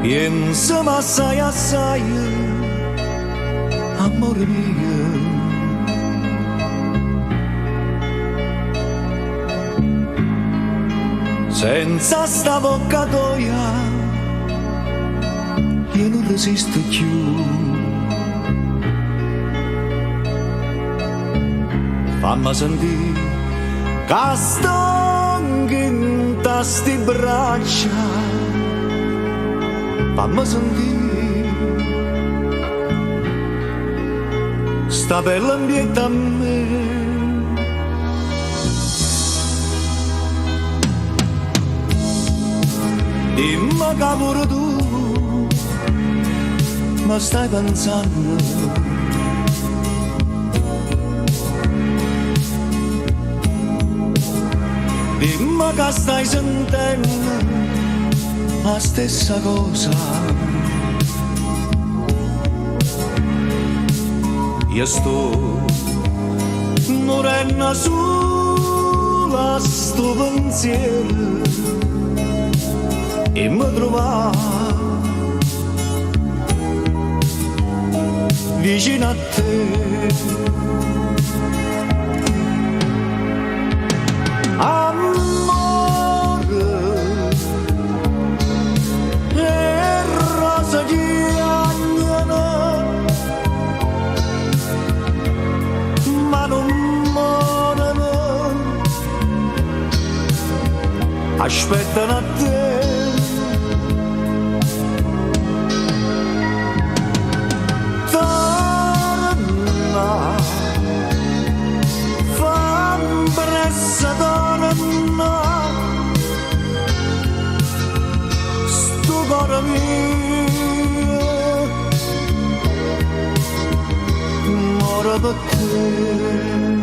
Insomma assai assai, amore mio. Senza sta vocatoia io non resisto più. Fammi sentire che sto in sti braccia. Fammi sentire sta bella ambiente a me. Dimmi che pure tu mi stai pensando. Dimmi che stai sentendo la stessa cosa. Io sto morendo sulla sto pensiero e mi trova vicino a te. Amore e rosa giagnano, ma non muoiono, aspettano a te. Sto cuore mio muore per te.